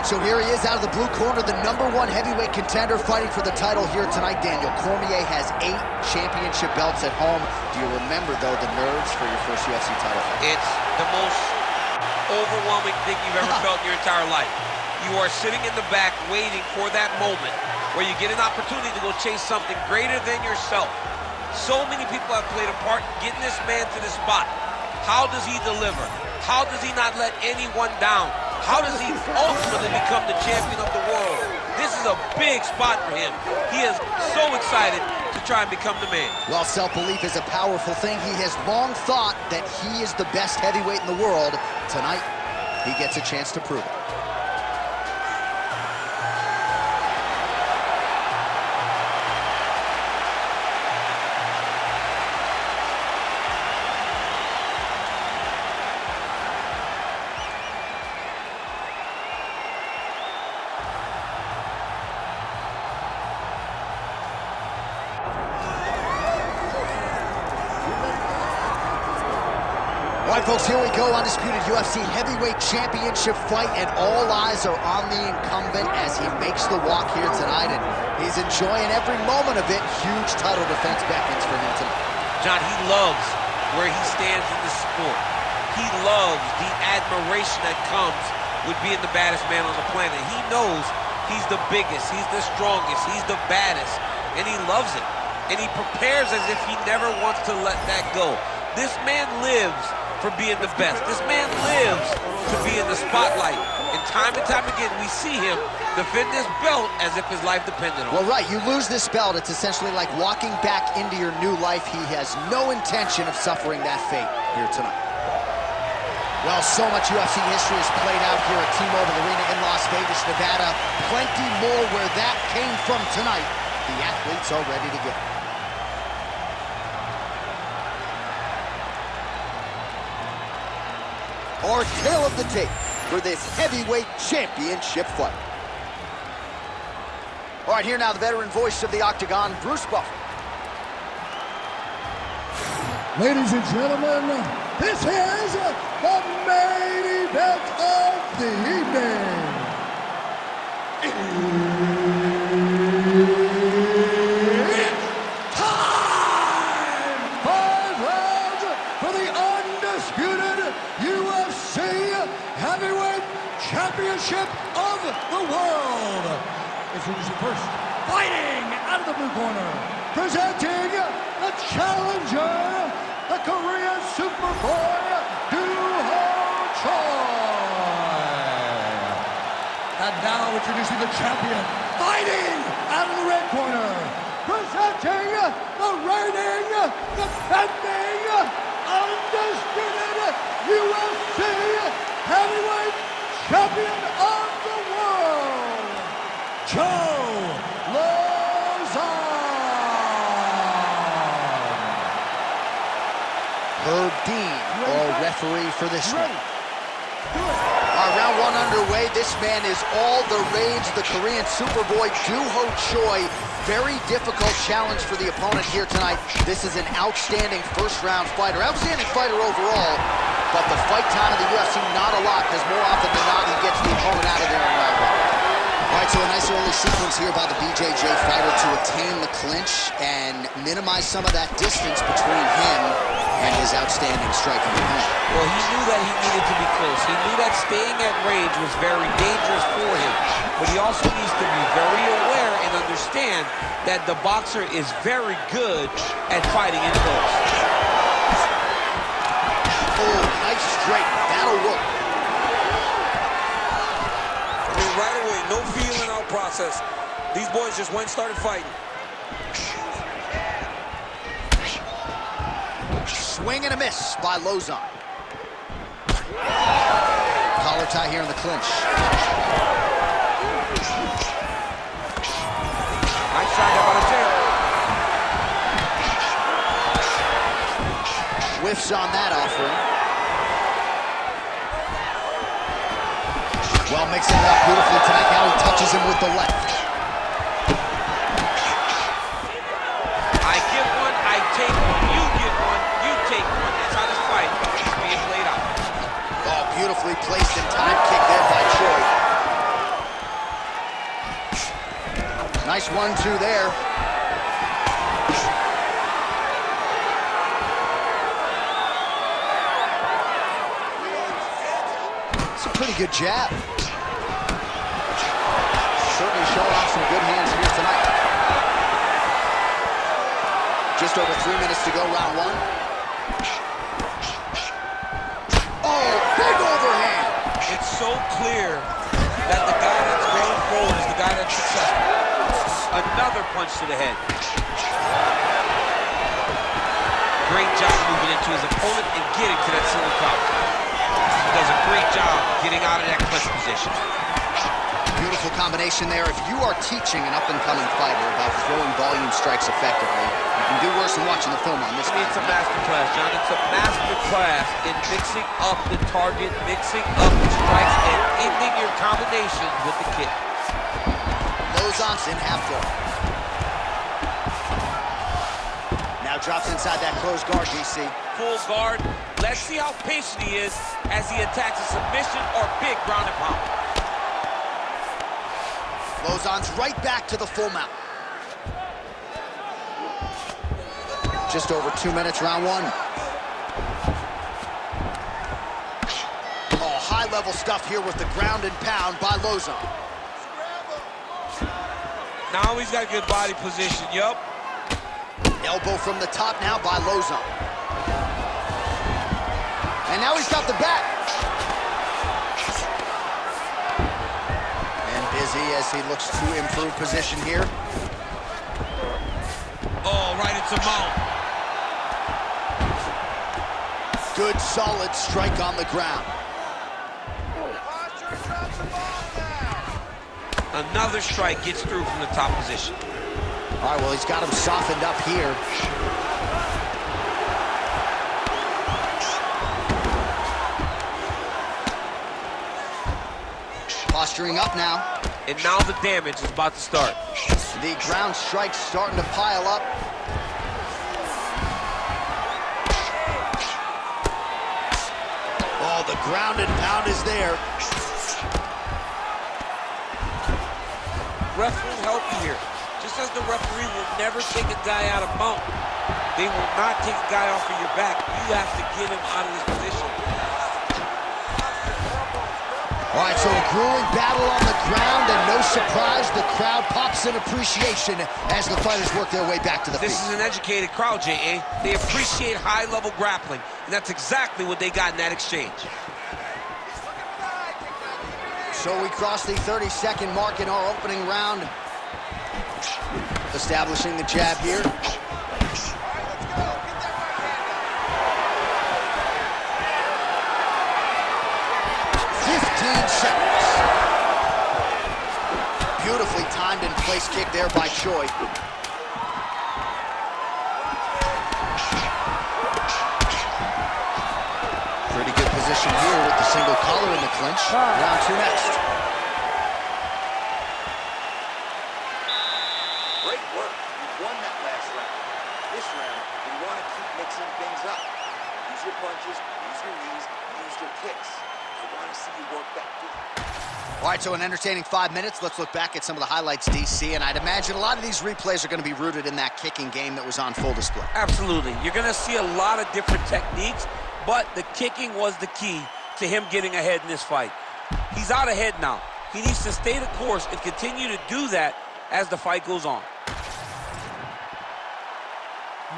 right, so here he is out of the blue corner, the #1 heavyweight contender fighting for the title here tonight. Daniel Cormier has 8 championship belts at home. Do you remember, though, the nerves for your first UFC title fight? It's the most overwhelming thing you've ever felt in your entire life. You are sitting in the back waiting for that moment where you get an opportunity to go chase something greater than yourself. So many people have played a part in getting this man to this spot. How does he deliver? How does he not let anyone down? How does he ultimately become the champion of the world? This is a big spot for him. He is so excited to try and become the man. Well, self-belief is a powerful thing. He has long thought that he is the best heavyweight in the world. Tonight, he gets a chance to prove it. All right, folks, here we go. Undisputed UFC heavyweight championship fight, and all eyes are on the incumbent as he makes the walk here tonight, and he's enjoying every moment of it. Huge title defense beckons for him tonight. John, he loves where he stands in the sport. He loves the admiration that comes with being the baddest man on the planet. He knows he's the biggest, he's the strongest, he's the baddest, and he loves it. And he prepares as if he never wants to let that go. This man lives for being the best. This man lives to be in the spotlight. And time again, we see him defend this belt as if his life depended on it. Well, right, you lose this belt, it's essentially like walking back into your new life. He has no intention of suffering that fate here tonight. Well, so much UFC history has played out here at T-Mobile Arena in Las Vegas, Nevada. Plenty more where that came from tonight. The athletes are ready to go. Our tale of the tape for this heavyweight championship fight. All right, here now the veteran voice of the Octagon, Bruce Buffer. Ladies and gentlemen, this is the main event of the evening. It's time! 5 rounds for the undisputed UFC Heavyweight Championship of the world. Introducing first, fighting out of the blue corner, presenting the challenger, the Korean Superboy, Duho Choi. And now introducing the champion, fighting out of the red corner, presenting the reigning, defending, undisputed UFC Heavyweight Champion of the World, Joe Herb Dean, our referee for this one. Round 1 underway. This man is all the rage, the Korean Superboy, Duho Choi. Very difficult challenge for the opponent here tonight. This is an outstanding first-round fighter. Outstanding fighter overall, but the fight time of the UFC, not a lot, because more often than not, he gets the opponent out of there in round 1. All right, so a nice early sequence here by the BJJ fighter to attain the clinch and minimize some of that distance between him and his outstanding striking opponent. Well, he knew that he needed to be close. He knew that staying at range was very dangerous for him. But he also needs to be very aware and understand that the boxer is very good at fighting in close. Oh, nice straight. That'll work. I mean, right away, no feeling out process. These boys just went and started fighting. Swing and a miss by Lozon. Collar tie here in the clinch. Nice shot there by the tail. Whiffs on that offering. Well, mixing it up beautifully tonight. Now he touches him with the left. I give one, I take one. You give one, you take one. That's how this fight is being played out. Oh, beautifully placed and time kick there by Choi. Nice 1-2 there. It's a pretty good jab. Certainly showing off some good hands here tonight. Just over 3 minutes to go, round one. Oh, big overhand! It's so clear that the guy that's going forward is the guy that's successful. Another punch to the head. Great job moving into his opponent and getting to that single collar. He does a great job getting out of that clinch position. Beautiful combination there. If you are teaching an up-and-coming fighter about throwing volume strikes effectively, you can do worse than watching the film on this. I mean, it's a master class, John. It's a master class in mixing up the target, mixing up the strikes, and ending your combinations with the kick. Lozon's in half guard. Now drops inside that closed guard, DC. Full guard. Let's see how patient he is as he attacks a submission or big ground and pound. Lozon's right back to the full mount. Just over 2 minutes, round one. Oh, high-level stuff here with the ground and pound by Lozon. Now he's got a good body position, yup. Elbow from the top now by Lozon. And now he's got the back. And busy as he looks to improve position here. Oh, right into mount. Good, solid strike on the ground. Another strike gets through from the top position. All right, well, he's got him softened up here. Posturing up now. And now the damage is about to start. The ground strike's starting to pile up. Oh, the ground and pound is there. Ref will help you here. Just as the referee will never take a guy out of mount, they will not take a guy off of your back. You have to get him out of his position. All right, so a grueling battle on the ground, and no surprise, the crowd pops in appreciation as the fighters work their way back to the feet. This is an educated crowd, J.A. They appreciate high-level grappling, and that's exactly what they got in that exchange. So we cross the 30-second mark in our opening round. Establishing the jab here. 15 seconds. Beautifully timed and place kick there by Choi. Pretty good position here with the single collar in the clinch. Round two next. Great work. You won that last round. This round, you want to keep mixing things up. Use your punches, use your knees, use your kicks. I want to see you work that good. All right, so an entertaining 5 minutes. Let's look back at some of the highlights, DC, and I'd imagine a lot of these replays are going to be rooted in that kicking game that was on full display. Absolutely. You're going to see a lot of different techniques, but the kicking was the key to him getting ahead in this fight. He's out ahead now. He needs to stay the course and continue to do that as the fight goes on.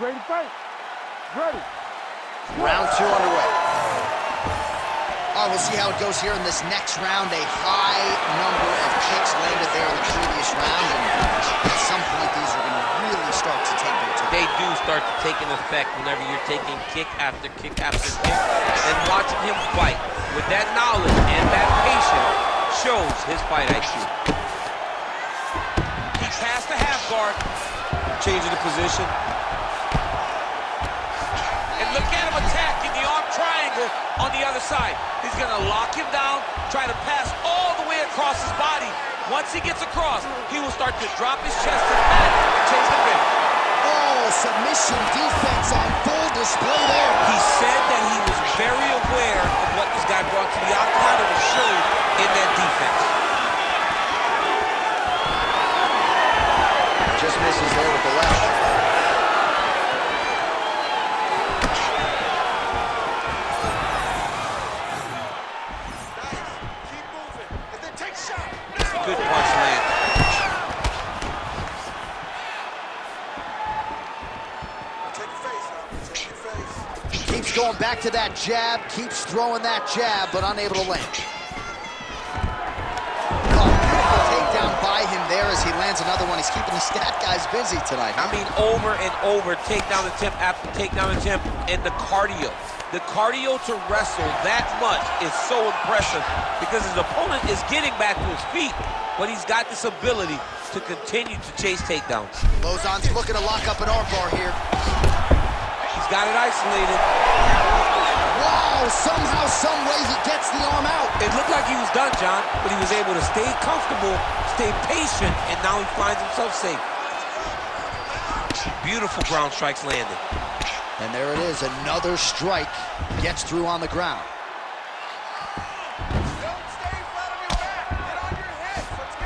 Ready to fight? Ready. Round two underway. All right, we'll see how it goes here in this next round. A high number of kicks landed there in the previous round, and at some point these are going to really start to take their toll. They do start to take an effect whenever you're taking kick after kick after kick. And watching him fight with that knowledge and that patience shows his fight IQ. He passed the half guard. Changing the position. And look at him attacking the arm triangle on the other side. He's going to lock him down, try to pass all the way across his body. Once he gets across, he will start to drop his chest to the mat and chase the finish. Oh, submission defense on full display there. He said that he was very aware of what this guy brought to the octagon and was showed in that defense. keeps going back to that jab, keeps throwing that jab, but unable to land. Oh, beautiful takedown by him there as he lands another one. He's keeping the stat guys busy tonight. I mean, over and over, takedown attempt after takedown attempt, and the cardio. The cardio to wrestle that much is so impressive because his opponent is getting back to his feet, but he's got this ability to continue to chase takedowns. Lozon's looking to lock up an armbar here. He's got it isolated. Wow, somehow, some way he gets the arm out. It looked like he was done, John, but he was able to stay comfortable, stay patient, and now he finds himself safe. Beautiful ground strikes landed. And there it is, another strike gets through on the ground. Don't stay flat on your back. Get on your heads. Let's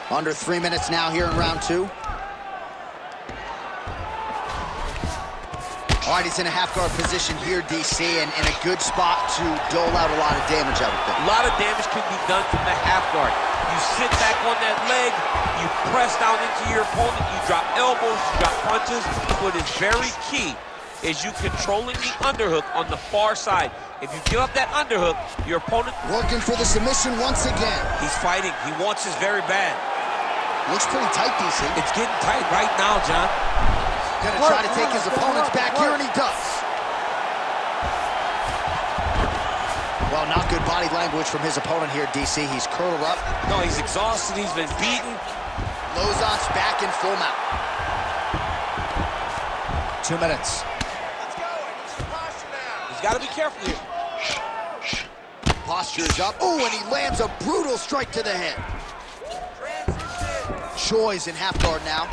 go. Under 3 minutes now here in round 2. All right, he's in a half-guard position here, DC, and in a good spot to dole out a lot of damage, I would think. A lot of damage can be done from the half guard. You sit back on that leg, you press down into your opponent, you drop elbows, you drop punches. What is very key is you controlling the underhook on the far side. If you give up that underhook, your opponent... Working for the submission once again. He's fighting. He wants this very bad. Looks pretty tight, DC. It's getting tight right now, John. Gonna try to take his opponents back here, and he does. Well, not good body language from his opponent here, DC. He's curled up. No, he's exhausted. He's been beaten. Lozon's back in full mount. 2 minutes. Let's go. I need some posture now. He's got to be careful here. Posture is up. Oh, and he lands a brutal strike to the head. Choi's in half guard now.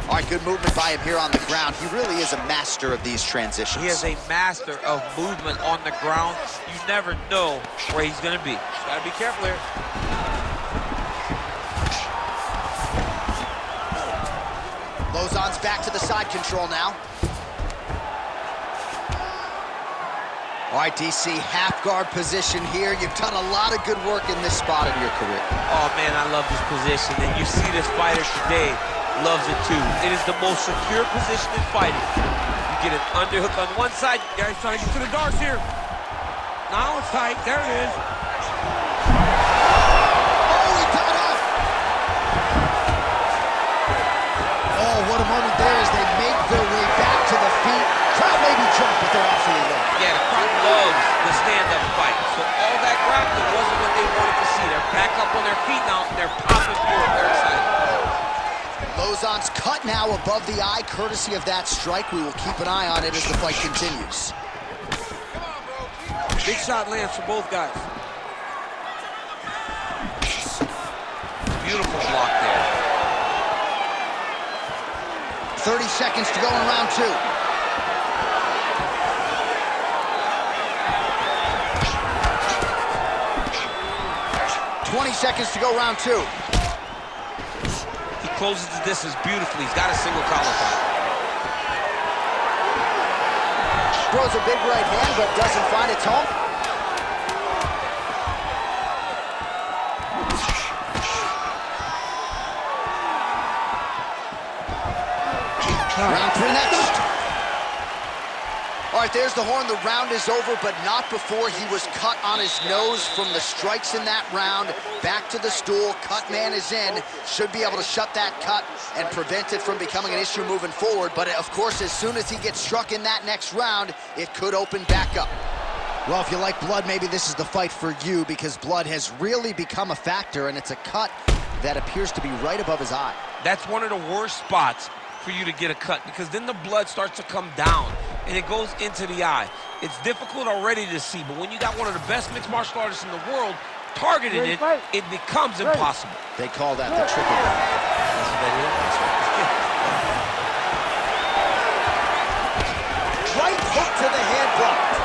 All right, good movement by him here on the ground. He really is a master of these transitions. He is a master of movement on the ground. You never know where he's going to be. Got to be careful here. Lozon's back to the side control now. All right, DC, half guard position here. You've done a lot of good work in this spot in your career. Oh, man, I love this position. And you see this fighter today loves it, too. It is the most secure position in fighting. You get an underhook on one side. Guys trying to get to the darts here. Now it's tight. There it is. Oh, he got up! Oh, what a moment there as they make their way back to the feet. Crowd may be drunk, but they're absolutely low. Yeah, the crowd loves the stand-up fight. So all that grappling wasn't what they wanted to see. They're back up on their feet now, and they're popping through it. They're excited. Lozon's cut now above the eye, courtesy of that strike. We will keep an eye on it as the fight continues. Big shot lands for both guys. Beautiful block there. 30 seconds to go in round 2. Seconds to go, round 2. He closes the distance beautifully. He's got a single collar fight. Throws a big right hand, but doesn't find its home. Round 3 next. All right, there's the horn. The round is over, but not before he was cut on his nose from the strikes in that round. Back to the stool. Cut man is in. Should be able to shut that cut and prevent it from becoming an issue moving forward. But, of course, as soon as he gets struck in that next round, it could open back up. Well, if you like blood, maybe this is the fight for you because blood has really become a factor, and it's a cut that appears to be right above his eye. That's one of the worst spots for you to get a cut because then the blood starts to come down and it goes into the eye. It's difficult already to see, but when you got one of the best mixed martial artists in the world targeting it, it becomes impossible. They call that the triple. That's what that is. Right hook to the head blocked.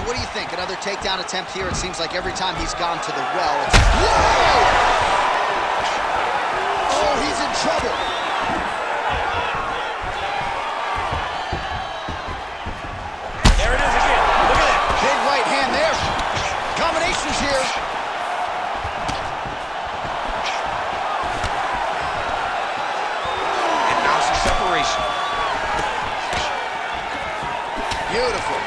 What do you think? Another takedown attempt here. It seems like every time he's gone to the well, it's... Whoa! Oh, he's in trouble. concentration. Beautiful.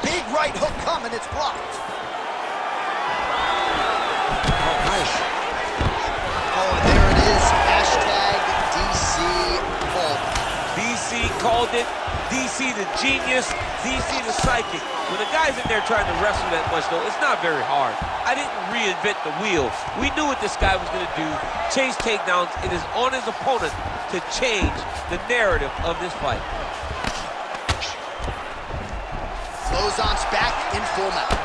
Big right hook coming, it's blocked. Oh, nice. Oh, and there it is. Hashtag DC called. DC called it. DC the genius. DC the psychic. When the guy's in there trying to wrestle that much, though, it's not very hard. I didn't reinvent the wheel. We knew what this guy was going to do. Chase takedowns. It is on his opponent to change the narrative of this fight. Lozon's back in full mount.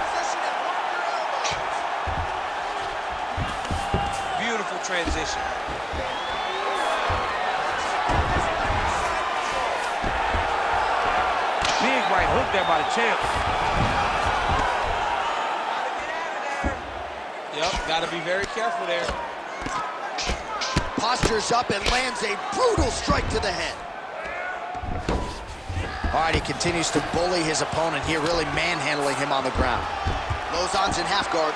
Beautiful transition. Big right hook there by the champ. Yep, gotta be very careful there. Postures up and lands a brutal strike to the head. All right, he continues to bully his opponent here, really manhandling him on the ground. Lozon's in half guard.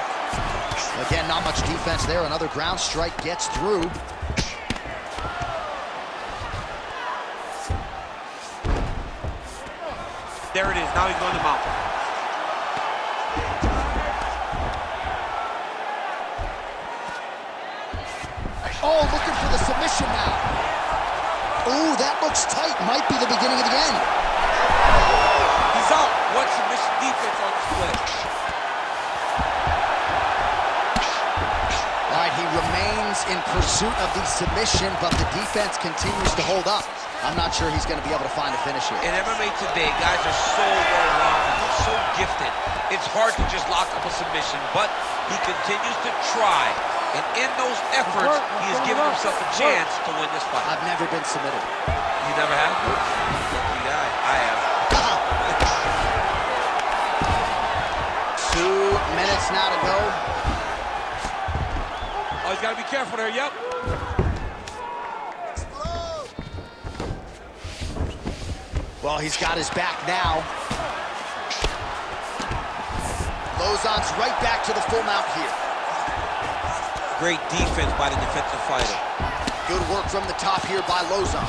Again, not much defense there. Another ground strike gets through. There it is. Now he's going to mount. Oh, looking for the submission now. Ooh, that looks tight. Might be the beginning of the end. He's out. What submission defense on display. All right, he remains in pursuit of the submission, but the defense continues to hold up. I'm not sure he's going to be able to find a finish here. In MMA today, guys are so well-rounded. They're so gifted. It's hard to just lock up a submission, but he continues to try. And in those efforts, he has given himself a chance to win this fight. I've never been submitted. You never have? Lucky guy. I have. 2 minutes now to go. Oh, he's got to be careful there. Yep. Well, he's got his back now. Lozon's right back to the full mount here. Great defense by the defensive fighter. Good work from the top here by Lozon.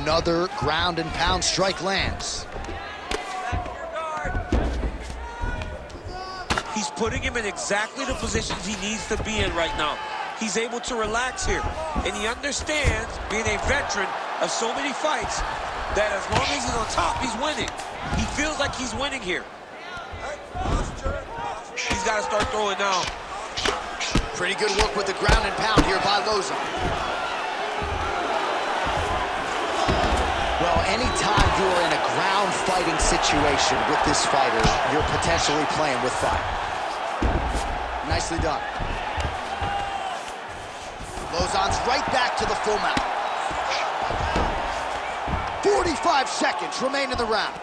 Another ground and pound strike lands. He's putting him in exactly the positions he needs to be in right now. He's able to relax here, and he understands, being a veteran of so many fights, that as long as he's on top, he's winning. He feels like he's winning here. He's got to start throwing now. Pretty good work with the ground and pound here by Lozon. Well, anytime you are in a ground fighting situation with this fighter, you're potentially playing with fire. Nicely done. Lozon's right back to the full mount. 45 seconds remain in the round.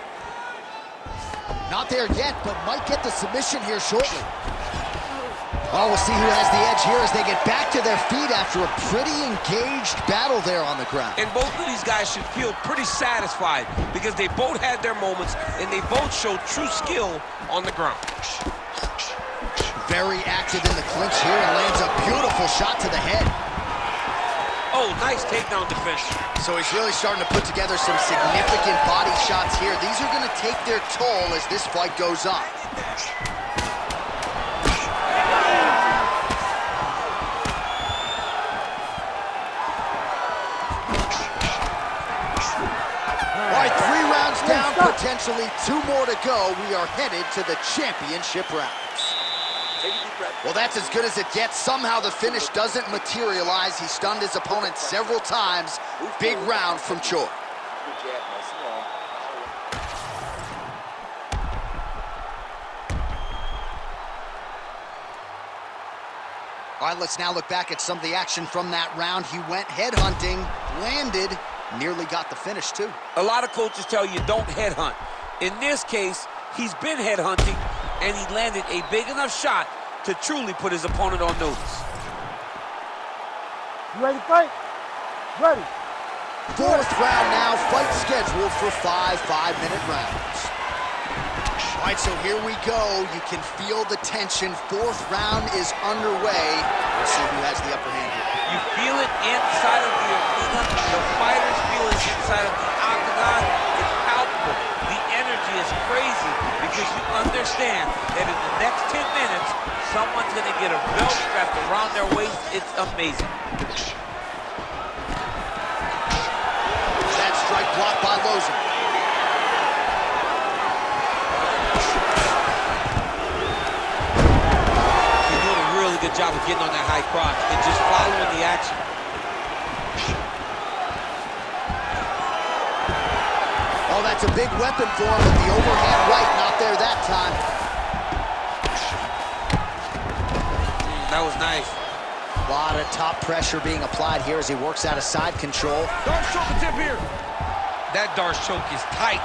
Not there yet, but might get the submission here shortly. Well, we'll see who has the edge here as they get back to their feet after a pretty engaged battle there on the ground. And both of these guys should feel pretty satisfied because they both had their moments and they both showed true skill on the ground. Very active in the clinch here and lands a beautiful shot to the head. Oh, nice takedown defense. So he's really starting to put together some significant body shots here. These are going to take their toll as this fight goes on. All right, 3 rounds down, potentially 2 more to go. We are headed to the championship rounds. Well, that's as good as it gets. Somehow the finish doesn't materialize. He stunned his opponent several times. Big round from Choi. All right, let's now look back at some of the action from that round. He went headhunting, landed, nearly got the finish too. A lot of coaches tell you don't headhunt. In this case, he's been headhunting, and he landed a big enough shot to truly put his opponent on notice. You ready to fight? Ready. Fourth round now, fight scheduled for 5 5-minute rounds. All right, so here we go. You can feel the tension. Fourth round is underway. Let's see who has the upper hand here. You feel it inside of the arena. The fighters feel it inside of the octagon. It's palpable. The energy is crazy because you understand that in the next 10 minutes, someone's going to get a belt strapped around their waist. It's amazing. That strike blocked by Lozon. Good job of getting on that high cross and just following the action. Oh, that's a big weapon for him, but the overhand right not there that time. That was nice. A lot of top pressure being applied here as he works out of side control. Darce choke tip here. That Darce choke is tight.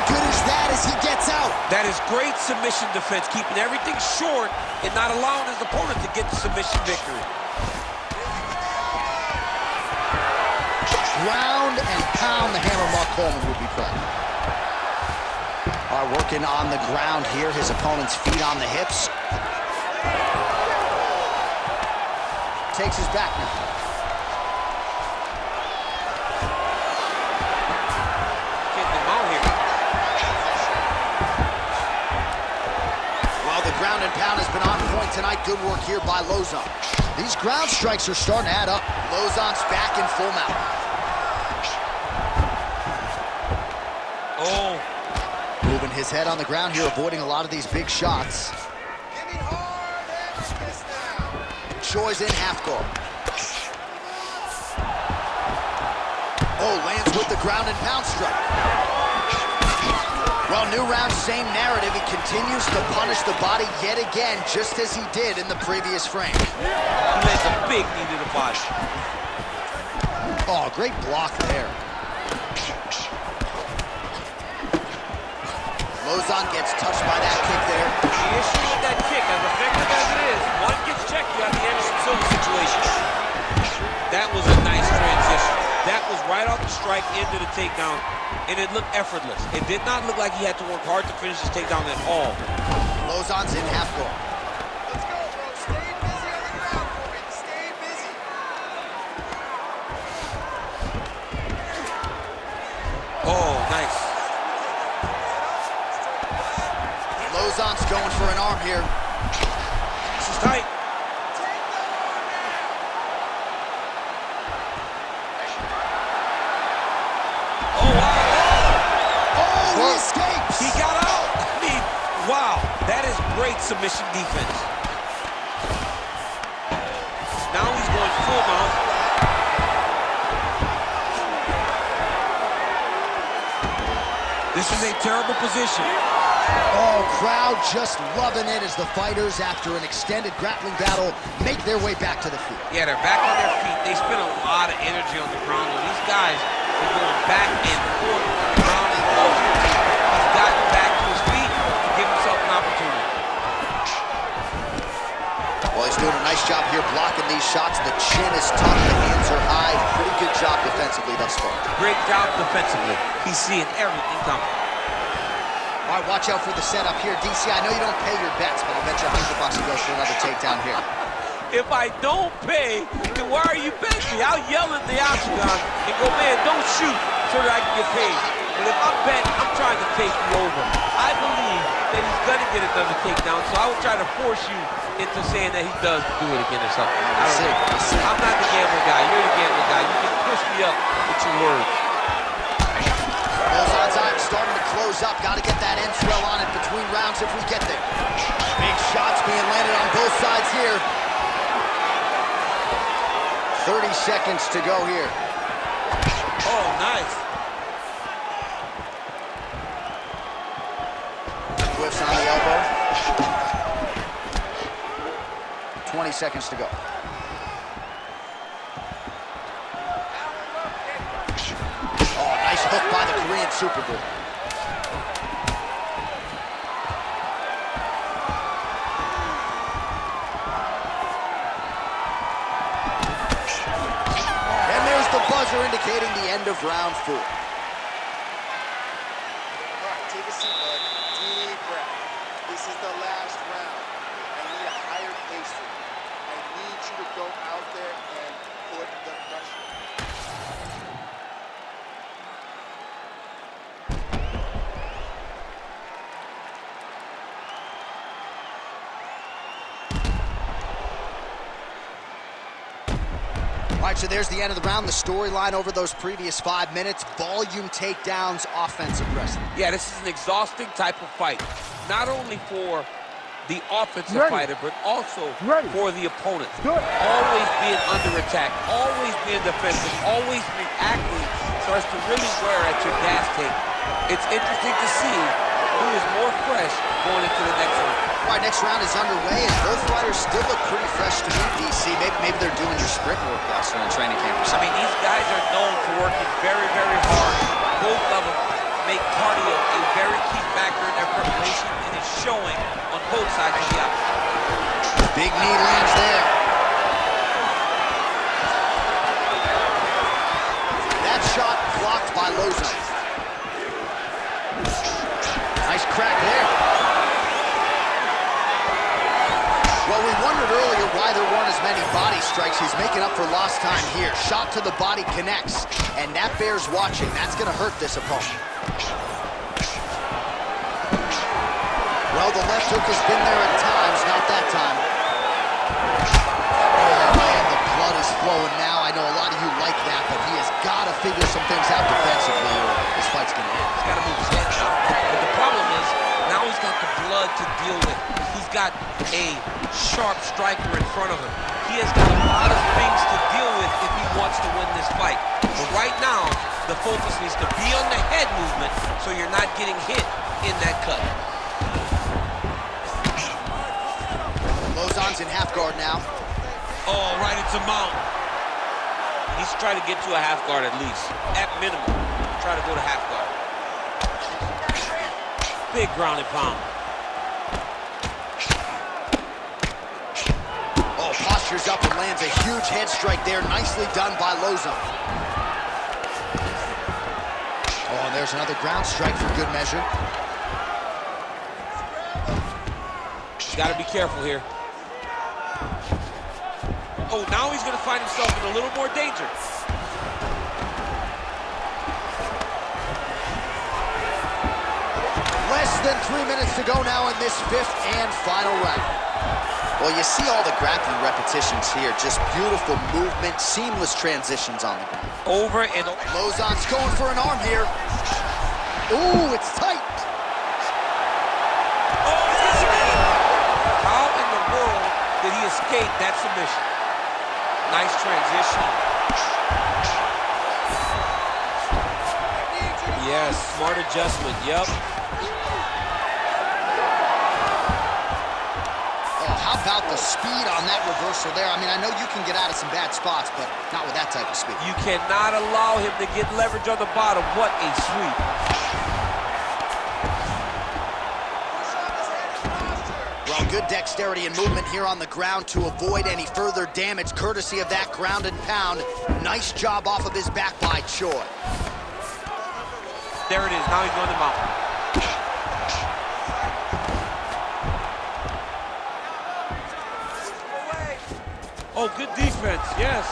Good as that as he gets out. That is great submission defense, keeping everything short and not allowing his opponent to get the submission victory. Ground and pound, the hammer Mark Coleman would be proud. All right, working on the ground here, his opponent's feet on the hips. Takes his back now. Ground and pound has been on point tonight. Good work here by Lozon. These ground strikes are starting to add up. Lozon's back in full mount. Oh. Moving his head on the ground here, avoiding a lot of these big shots. Give me hard emphasis now. Choi's in half guard. Oh, lands with the ground and pound strike. Well, new round, same narrative. He continues to punish the body yet again, just as he did in the previous frame. He lands a big knee to the body. Oh, great block there. Lozon gets touched by that kick there. The issue with that kick, as effective as it is, one gets checked, you have the Anderson Silva situation. That was a nice transition. That was right off the strike into the takedown, and it looked effortless. It did not look like he had to work hard to finish his takedown at all. Lozon's in half guard. Let's go, bro. Stay busy on the ground for me. Stay busy. Oh, nice. Lozon's going for an arm here. This is tight. He got out. I mean, wow, that is great submission defense. Now he's going full mount. This is a terrible position. Oh, crowd just loving it as the fighters, after an extended grappling battle, make their way back to the field. Yeah, they're back on their feet. They spend a lot of energy on the ground. And these guys are going back and forth on the ground. And ultimately, he's gotten back to his feet to give himself an opportunity. Well, he's doing a nice job here blocking these shots. The chin is tough, the hands are high. Pretty good job defensively thus far. Great job defensively. He's seeing everything coming. All right, watch out for the setup here. DC, I know you don't pay your bets, but I'll bet you $100 he goes for another takedown here. If I don't pay, then why are you betting me? I'll yell at the octagon and go, man, don't shoot so that I can get paid. But if I'm betting, I'm trying to take you over. I believe that he's going to get another takedown, so I would try to force you into saying that he does do it again or something. I don't know. I'm not the gambling guy. You're the gambling guy. You can push me up with your words. Lozon's eye starting to close up. Got to get that end swell on it between rounds if we get there. Big shots being landed on both sides here. 30 seconds to go here. Oh, nice. Whiffs on the elbow. 20 seconds to go. Oh, nice hook by the Korean Superboy. buzzer indicating the end of round 4. All right, take a seat, bud. Deep breath. This is the last round. I need a higher pace from you. I need you to go out there and put the pressure. All right, so there's the end of the round. The storyline over those previous 5 minutes, volume takedowns, offensive wrestling. Yeah, this is an exhausting type of fight. Not only for the offensive fighter, but also for the opponent. Always being under attack, always being defensive, always reacting so as to really wear at your gas tank. It's interesting to see who is more fresh going into the next round. All right, next round is underway, and both fighters still look pretty fresh to me, DC. Maybe they're doing your sprint workouts during training camp or I something. mean, these guys are known for working very, very hard. Both of them make cardio a very key factor in their preparation, and it's showing on both sides of the aisle. Big knee lands there. That shot blocked by Lozon. Nice crack there. Well, we wondered earlier why there weren't as many body strikes. He's making up for lost time here. Shot to the body connects, and that bears watching. That's going to hurt this opponent. Well, the left hook has been there at times, not that time. Oh, man, the blood is flowing now. I know a lot of you like that, but he has got to figure some things out defensively, or this fight's going to end. He's got to move his head now. But the problem is, now he's got the blood to deal with. He's got a sharp striker in front of him. He has got a lot of things to deal with if he wants to win this fight. But right now, the focus needs to be on the head movement so you're not getting hit in that cut. Lozon's in half guard now. Oh, right into mount. He's trying to get to a half guard at least. At minimum, try to go to half guard. Big ground and pound. Oh, postures up and lands a huge head strike there. Nicely done by Lozon. Oh, and there's another ground strike for good measure. He's got to be careful here. Oh, now he's going to find himself in a little more danger. Less than 3 minutes to go now in this 5th and final round. Well, you see all the grappling repetitions here. Just beautiful movement, seamless transitions on the ground. Over and over. Lozon's going for an arm here. Ooh, it's tight. Oh, he's got submission. How in the world did he escape that submission? Nice transition. Yes, smart adjustment, yep. How about the speed on that reversal there? I mean, I know you can get out of some bad spots, but not with that type of speed. You cannot allow him to get leverage on the bottom. What a sweep. Well, good dexterity and movement here on the ground to avoid any further damage, courtesy of that ground and pound. Nice job off of his back by Choi. There it is. Now he's going to mount. Oh, good defense, yes.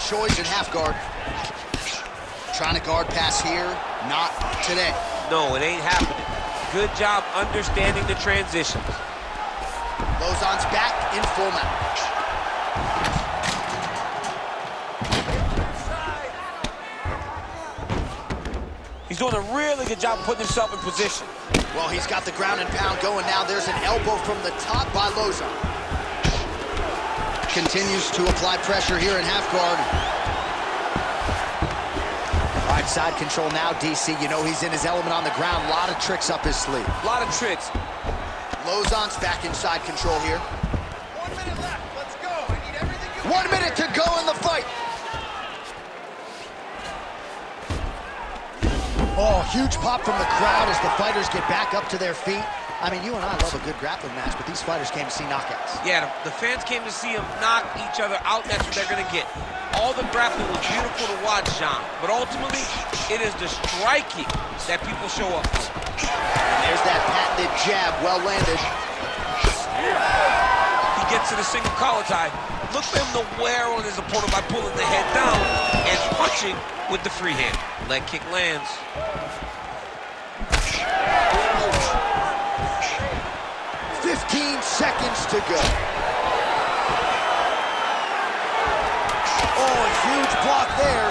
Choi's in half guard. Trying to guard pass here, not today. No, it ain't happening. Good job understanding the transitions. Lozon's back in full mount. He's doing a really good job putting himself in position. Well, he's got the ground and pound going now. There's an elbow from the top by Lozon. Continues to apply pressure here in half guard. All right, side control now, DC. You know he's in his element on the ground. A lot of tricks up his sleeve. A lot of tricks. Lozon's back in side control here. 1 minute left. Let's go. I need everything you 1 minute to go in the fight. Oh, huge pop from the crowd as the fighters get back up to their feet. I mean, you and I love a good grappling match, but these fighters came to see knockouts. Yeah, the fans came to see them knock each other out, and that's what they're going to get. All the grappling was beautiful to watch, John, but ultimately, it is the striking that people show up for. And there's that patented jab, well landed. He gets to the single collar tie. Look for him to wear on his opponent by pulling the head down and punching with the free hand. Leg kick lands. 15 seconds to go. Oh, a huge block there.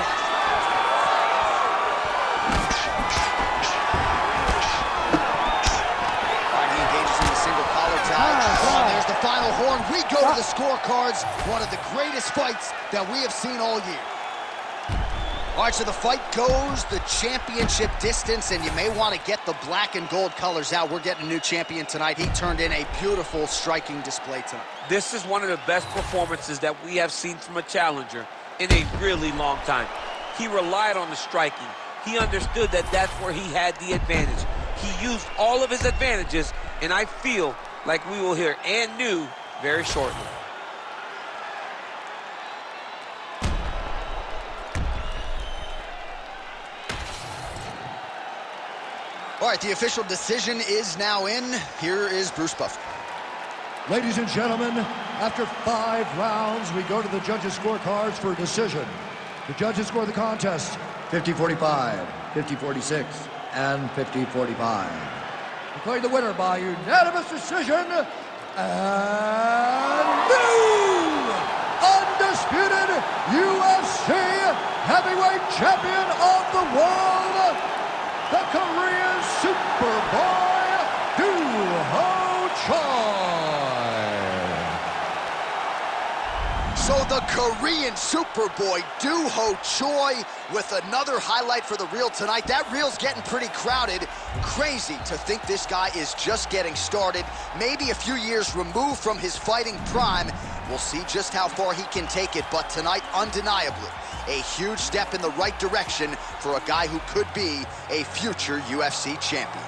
All right, he engages in the single collar tie. Oh, there's the final horn. We go to the scorecards. One of the greatest fights that we have seen all year. All right, so the fight goes the championship distance, and you may want to get the black and gold colors out. We're getting a new champion tonight. He turned in a beautiful striking display tonight. This is one of the best performances that we have seen from a challenger in a really long time. He relied on the striking. He understood that that's where he had the advantage. He used all of his advantages, and I feel like we will hear and new very shortly. All right, the official decision is now in. Here is Bruce Buffer. Ladies and gentlemen, after 5 rounds, we go to the judges' scorecards for a decision. The judges score the contest 50-45, 50-46, and 50-45. Declaring the winner by unanimous decision, and new undisputed UFC heavyweight champion of the world, the Korean Superboy, Duho Choi. So the Korean Superboy, Duho Choi, with another highlight for the reel tonight. That reel's getting pretty crowded. Crazy to think this guy is just getting started. Maybe a few years removed from his fighting prime. We'll see just how far he can take it, but tonight, undeniably, a huge step in the right direction for a guy who could be a future UFC champion.